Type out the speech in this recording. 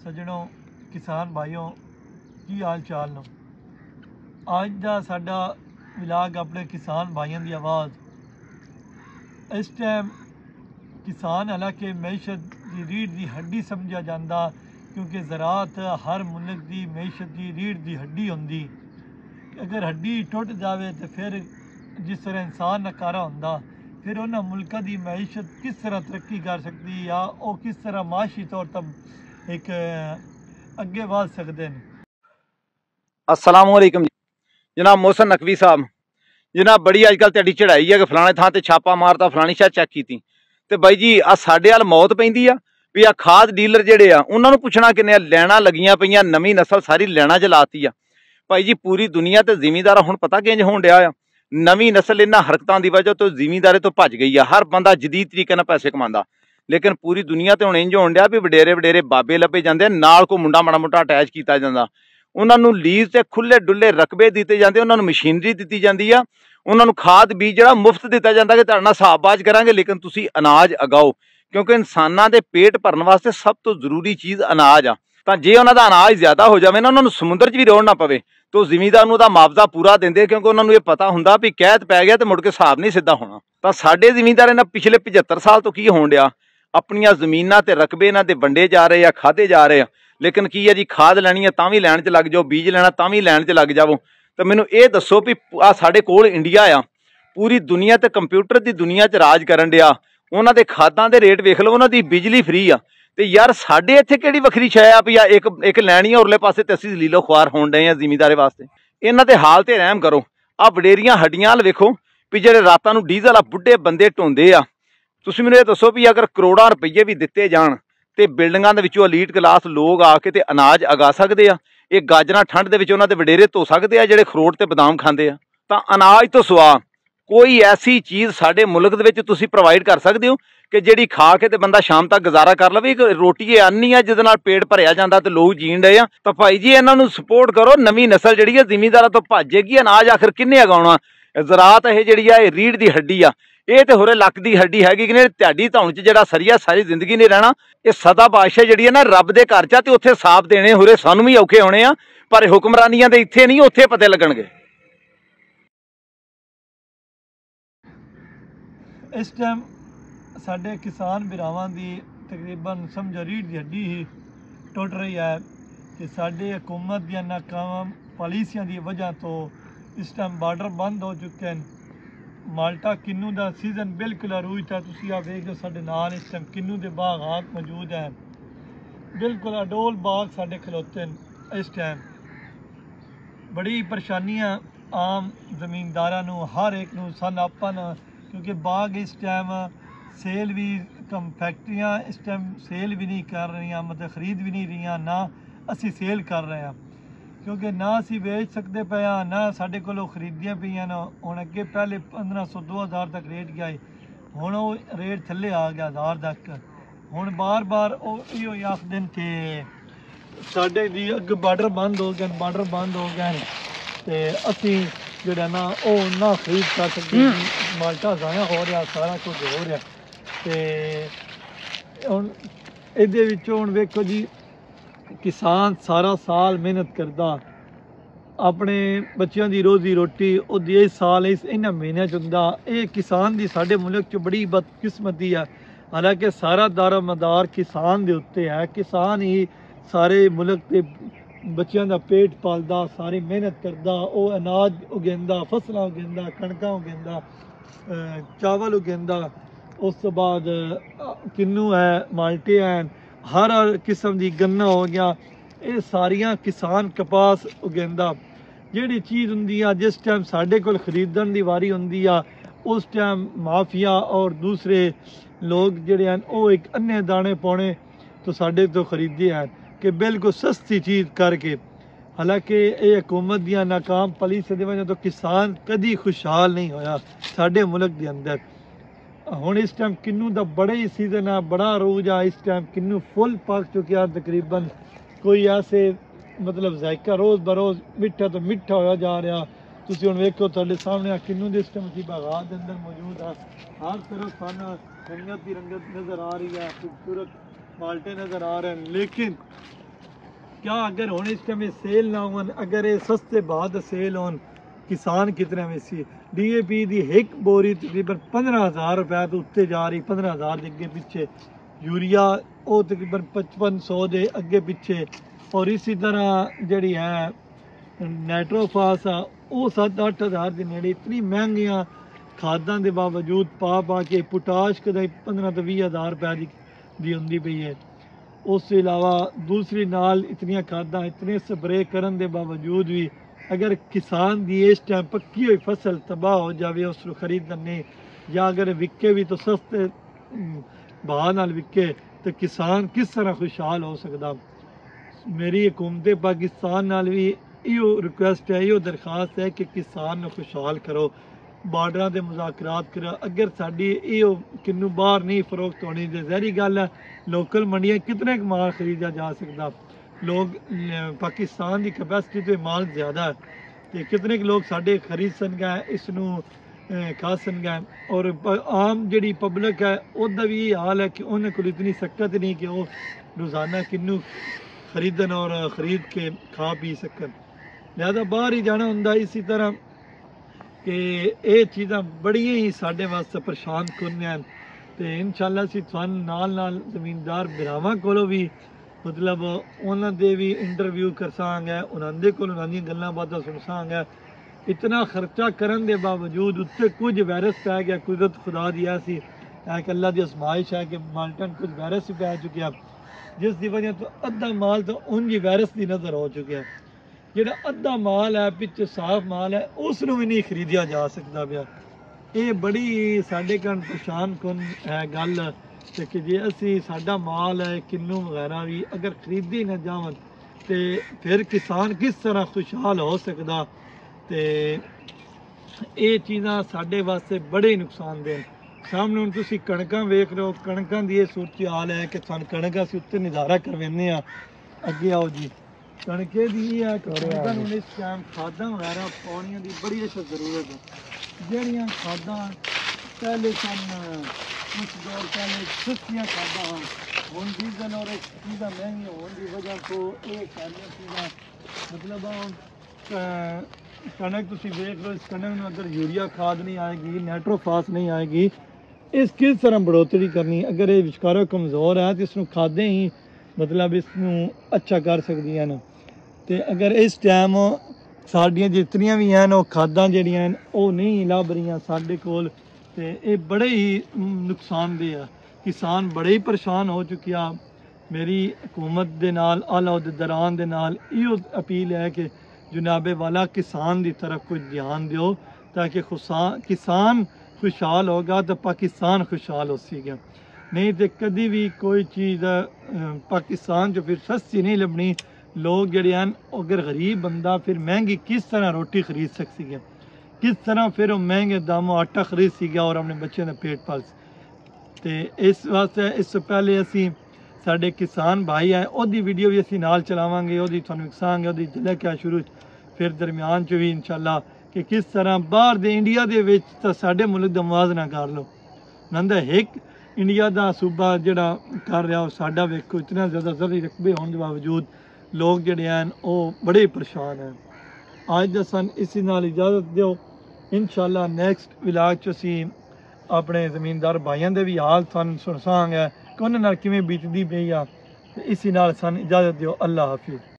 सजनों किसान भाइयों की हाल चाल नो। अज का साडा विलाग अपने किसान भाइयों की आवाज़। इस टाइम किसान हालांकि मैशत की रीढ़ की हड्डी समझा जाता, क्योंकि ज़राअत हर मुल्क की मैशत की रीढ़ की हड्डी होंदी। अगर हड्डी टुट जाए तो फिर जिस तरह इंसान नकारा होंदा, फिर उन्होंने मुल्कों की मैशत किस तरह तरक्की कर सकती या वो किस तरह माशी तौर पर एक अगे बढ़ सकते हैं। अस्सलाम वालेकुम जनाब मोहसन नकवी साहब। जनाब बड़ी अजकल तुहाडी चढ़ाई है कि फलाने थां ते छापा मारता फलानी शह चैक की। तो बाई जी आ साडे वाल मौत पैंदी आ भी आ खाद डीलर जिहड़े आ उन्हां नूं पुछना किन्ने लैना लगियां पईयां, नवीं नस्ल सारी लैना च लाती आ। भाई जी पूरी दुनिया ते जिमींदार हुण पता किंज होण डिया आ, नवीं नस्ल इन्हां हरकतां दी वजह तो जिमींदारे तो भज गई आ। हर बंदा जदीद तरीके नाल पैसे कमांदा, लेकिन पूरी दुनिया ते हुण इंज होण डिया भी वडेरे वडेरे बाबे लभे जांदे, नाल कोई मुंडा माड़ा मोटा अटैच कीता जांदा। उन्होंने लीज से खुले डुले रकबे दिते जाते, उन्होंने मशीनरी दी जाती है, उन्होंने खाद बीज जो मुफ्त दिता जाता कि तुहाडे नाल हिसाब-बाज करांगे, लेकिन तुसीं अनाज उगाओ, क्योंकि इंसानां दे पेट भरन वास्ते सब तो जरूरी चीज़ अनाज आ। तां जे उन्हां दा अनाज ज्यादा हो जाए ना, उन्होंने समुद्र च भी रोड़ना पवे तो जिमींदार नूं दा मुआवजा पूरा देंदे, क्योंकि उन्होंने ये पता हुंदा भी कैद पै गया तो मुड़ के हिसाब नहीं सीधा होना। तां साडे जिमींदार इन्हां पिछले 75 साल तो की होण डिया, अपनियां जमीनां ते रकबे इन्हां दे वंडे जा रहे आ, खाधे जा रहे आ, लेकिन की है जी खाद लैनी है तां भी लैन च लग जाओ, बीज लेना तां भी लैन च लग जाओ। तो मैनू ये दसो भी आ साडे कोल इंडिया आ, पूरी दुनिया ते कंप्यूटर की दुनिया च राज करन डिया, उन्हां दे खादां दे रेट वेख लो, उन्हां दी बिजली फ्री आ। ते यार साडे इत्थे किहड़ी वखरी शै आ भी आ एक लैनी है उरले पासे ते असीं लीलो खुआर होण डए आ जिमींदारे वास्ते। इन्हां दे हाल ते रहम करो। आ वडेरियां हड्डियां वाल वेखो भी जेहड़े रातां नूं डीजल आ बुढ़े बंदे ढोंदे आ। तुसीं मैनूं ये दसो भी अगर करोड़ां रुपये भी दिते जाण ते बिल्डिंगां दे विचों अलीट क्लास लोग आके ते अनाज उगा सकदे आ। ये गाजरां ठंड दे विच उन्हां दे वडेरे धो सकदे आ जेहड़े खरोट ते बदाम खांदे आ। तां अनाज तो सिवा कोई ऐसी चीज़ साडे मुल्क दे विच तुसीं प्रोवाइड कर सकदे हो कि जिहड़ी खा के ते बंदा शाम तक गुजारा कर लवे। एक रोटी ये अन्नी है जिहदे नाल पेट भरिया जांदा ते लोग जीण डए आ। तां भाई जी इन्हां नूं सपोर्ट करो। नवीं नस्ल जिहड़ी है जिमींदारां तो भज्जेगी, अनाज आखिर किन्ने उगाउणा। ज़राअत ये जिहड़ी है ये रीढ़ दी हड्डी आ, ये तो होरे लक दी हड्डी हैगी कि नहीं, ध्याड़ी धौण च जिहड़ा सरिया सारी जिंदगी नहीं रहना। ये सदा बादशाह जिहड़ी है ना रब दे घर च, ते उत्थे साफ देने होरे सानूं भी औखे होने आ, पर हुक्मरानियां दे इत्थे नहीं, उत्थे पते लगणगे। इस टाइम साडे किसान भरावां दी तकरीबन समझो रीढ़ की हड्डी ही टुट रही है कि साडे हुकूमत दी नाकाम पॉलिसियां की वजह तो इस टाइम बार्डर बंद हो चुके हैं। माल्टा किन्नू का सीजन बिल्कुल अरूज था। तुसीं आ वेख लो साडे नाल इस टाइम किन्नू के बागात मौजूद हैं, बिल्कुल अडोल बाग साडे खलोते हैं। इस टाइम बड़ी परेशानियां आम जमींदारां नूं हर एक नूं सन आपन, क्योंकि बाग इस टाइम सेल भी कम फैक्ट्रियां इस टाइम सेल भी नहीं कर रही, मतलब खरीद भी नहीं रही, ना असी सेल कर रहे हैं, क्योंकि ना असी बेच सकते पे हाँ, ना साढ़े को खरीदियां पईयां न। हुण अगे पहले 1500-2000 तक रेट गया, हुण वो रेट थल्ले आ गया 1000 तक। हुण बार बार इहो आखदे कि साढ़े दी अग बार्डर बंद हो गए, बार्डर बंद हो गए तो असी ਜਿਹੜਾ ਨਾ ਉਹ ਨਾ ਖਰੀਦ ਕਰ ਸਕਦੇ। ਮਾਲਟਾ ਜ਼ਾਇਆ ਹੋ ਰਿਹਾ, ਸਾਰਾ ਕੁਝ ਹੋ ਰਿਹਾ। ਤੇ ਹੁਣ ਇਹਦੇ ਵਿੱਚੋਂ ਹੁਣ ਵੇਖੋ ਜੀ, ਕਿਸਾਨ ਸਾਰਾ ਸਾਲ ਮਿਹਨਤ ਕਰਦਾ, ਆਪਣੇ ਬੱਚਿਆਂ ਦੀ ਰੋਜ਼ੀ ਰੋਟੀ ਉਹਦੀ ਇਸ ਸਾਲ ਇਹਨਾਂ ਮਹੀਨਿਆਂ 'ਚ ਹੁੰਦਾ। ਇਹ ਕਿਸਾਨ ਦੀ ਸਾਡੇ ਮੁਲਕ 'ਚ ਬੜੀ ਬਦਕਿਸਮਤੀ ਹੈ। ਹਾਲਾਂਕਿ ਸਾਰਾ ਦਾਰੋਮਦਾਰ ਕਿਸਾਨ ਦੇ ਉੱਤੇ ਹੈ, ਕਿਸਾਨ ਹੀ ਸਾਰੇ ਮੁਲਕ ਦੇ ਬੱਚਿਆਂ ਦਾ ਪੇਟ ਪਾਲਦਾ, ਸਾਰੀ ਮਿਹਨਤ ਕਰਦਾ, ਉਹ ਅਨਾਜ ਉਗਾਉਂਦਾ, ਫਸਲਾਂ ਉਗਾਉਂਦਾ, ਕਣਕਾਂ ਉਗਾਉਂਦਾ, ਚਾਵਲ ਉਗਾਉਂਦਾ। ਉਸ ਤੋਂ ਬਾਅਦ ਕਿੰਨੂ ਹੈ, ਮਾਲਟੇ ਹਨ, ਹਰ ਕਿਸਮ ਦੀ ਗੰਨਾ ਹੋ ਗਿਆ, ਇਹ ਸਾਰੀਆਂ ਕਿਸਾਨ ਕਪਾਸ ਉਗਾਉਂਦਾ। ਜਿਹੜੀ ਚੀਜ਼ ਹੁੰਦੀ ਆ ਜਿਸ ਟਾਈਮ ਸਾਡੇ ਕੋਲ ਖਰੀਦਣ ਦੀ ਵਾਰੀ ਹੁੰਦੀ ਆ, ਉਸ ਟਾਈਮ ਮਾਫੀਆ ਔਰ ਦੂਸਰੇ ਲੋਕ ਜਿਹੜੇ ਹਨ ਉਹ ਇੱਕ ਅੰਨੇ ਦਾਣੇ ਪਾਉਣੇ ਤੋਂ ਸਾਡੇ ਤੋਂ ਖਰੀਦਦੇ ਹਨ कि बिल्कुल सस्ती चीज़ करके। हालांकि ये हुकूमत दियां नाकाम पॉलिसी की वजह तो किसान कभी खुशहाल नहीं होया साडे मुल्क के अंदर। हुण इस टाइम किन्नू का बड़ा ही सीजन है, बड़ा अरूज आ। इस टाइम किन्नू फुल पक चुके हैं तकरीबन, कोई ऐसे मतलब जायका रोज़ बरोज़ मिठा तो मिठा होया जा रहा। तुसीं हुण वेखो तुहाडे सामने किन्नू दे इस टाइम असीं बागात के अंदर मौजूद है, हर तरफ सानूं रंगत ही रंगत नज़र आ रही है, खूबसूरत माल्टे नज़र आ रहे हैं। लेकिन क्या अगर हुण इस टाइम सेल ना होवन, अगर ये सस्ते बाद सेल होन, किसान कितने में सी DAP दी एक बोरी तकरीबन 15,000 रुपए तो उत्ते जा रही, 15,000 के अगे पिछे। यूरिया वो तकरीबन 5500 के अगे पिछे। और इसी तरह जड़ी है नाइट्रोफास आ वो 7-8 हज़ार के नेड़े। इतनी महंगियां खादां के बावजूद पा के पोटाश कदा 15 तो 20 हज़ार रुपए दी होंदी पई है। उस अलावा दूसरी नाल इतनियां खादां, इतने स्प्रे करन दे बावजूद भी अगर किसान की इस टाइम पक्की हुई फसल तबाह हो जाए उसको खरीदन नहीं, या अगर विके भी तो सस्ते भाव नाल विके तो किसान किस तरह खुशहाल हो सकता। मेरी हुकूमत पाकिस्तान नाल भी इहो रिक्वेस्ट है, इहो दरखास्त है कि किसान को खुशहाल करो, बार्डर के मुज़ाकरात करो। अगर साड़ी इहो किन्नू बाहर नहीं फरोख्त होनी तो जहरी गल है लोकल मंडियां कितने क माल खरीदा जा सकता। लोग पाकिस्तान की कैपेसिटी तो माल ज़्यादा है तो कितने लोग साढ़े खरीद सन गए, इसनू खा सन गए। और आम जी पब्लिक है उसका भी ये हाल है कि उन्हें को इतनी सकत नहीं कि वो रोज़ाना किन्नू खरीदन और ख़रीद के खा पी सकन, लिहाजा बाहर ही जाना होंदा। इसी तरह कि ये चीज़ां बड़ियां ही साढ़े वास्ते परेशान करने हैं। तो इंशाअल्लाह असीं तुहानूं नाल ज़मीनदार भरावां कोलों भी मतलब उन्हां दे भी इंटरव्यू करसांगे, उन्हां कोल उन्हां दी गल्लां बातां सुनसांगे। इतना खर्चा करन दे बावजूद उत्ते कुछ वायरस पै गया, कुदरत खुदा दी ऐसी एक अल्लाह दी आजमाइश है कि माल्टन कुछ वायरस ही पै चुकिया, जिस दी वजह तो अद्धा माल तो उन जी वायरस की नज़र हो चुकिया। जेड़ा अद्धा माल है पिछे साफ माल है उसनूं भी नहीं खरीदिया जा सकता पिया। ये बड़ी साढ़े कन परेशान कुन है गल कि जे असी साडा माल है किन्नू वगैरह भी अगर खरीदी न जावन तो फिर किसान किस तरह खुशहाल हो सकता। तो ये चीज़ां साढ़े वास्ते बड़े नुकसानदेह। सामने हुण तुसीं कणकां वेख रहे हो, कणकां दी ये सूरत हाल है कि सानूं कणक असीं उत्ते निजारा करवाने आ। अगे आओ जी, कणके दी है कि कणकां नूं इस टाइम खादां वगैरह पाउणियां दी बड़ी अच्छी जरूरत है। जड़ियां खादां पहले सन कुछ दौर पहले सस्तियां खादां हन, हुण डीजल और चीज़ां महंगियां होने की वजह तो ये सारियां चीज़ां मतलब कणक तुसीं वेख लो, इस कणक में अगर यूरिया खाद नहीं आएगी, नाइट्रोफास नहीं आएगी, इस किस तरह बढ़ोतरी करनी। अगर ये विचकारों कमज़ोर है तो इसनूं खादें ही मतलब इसनूं अच्छा कर सकदियां न। तो अगर इस टाइम साडियां जितनियां भी हैं वो खादां जिहड़ियां हैं वो नहीं लभ रही साडे कोल, तो ये बड़े ही नुकसानदेह है। किसान बड़े ही परेशान हो चुके हैं। मेरी हुकूमत दे नाल आला उहदेदारां दे नाल इहो अपील है कि जनाबे वाला किसान की तरफ कुछ ध्यान दो, ताकि किसान खुशहाल होगा तो पाकिस्तान खुशहाल हो सकेगा। नहीं तो कभी भी कोई चीज़ पाकिस्तान जो फिर सस्ती नहीं लभनी। लोग जड़े हैं अगर गरीब बंदा फिर महंगी किस तरह रोटी खरीद सकती है, किस तरह फिर वो महंगे दामों आटा खरीद सकेगा और अपने बच्चों का पेट पाल। तो इस वास्ते इस पहले असी साढ़े किसान भाई है ओदी वीडियो भी असी नाल चलावांगे, ओदी तुहानूं विखावांगे, ओदी झलक है शुरू फिर दरम्यान च भी इंशाअल्लाह कि किस तरह बाहर दे इंडिया दे विच तां साडे मुल्क दा मुआवजा कर लो। नंदा एक इंडिया दा सूबा जिहड़ा कर रहा हो साडा वेखो इतना ज़्यादा ज़रूरी रकबे होने के बावजूद लोग जिहड़े हैं वो बड़े परेशान हैं। अज दा सन इसी नाल इजाज़त दो। इंशाअल्लाह नेक्स्ट विलाग च असी अपने ज़मीनदार भाइयों के भी हाल तुहानूं सुणसांगे कि उन्हां नाल किवें बीतदी पई आ। इसी नाल सन इजाज़त दो। अल्लाह हाफिज़।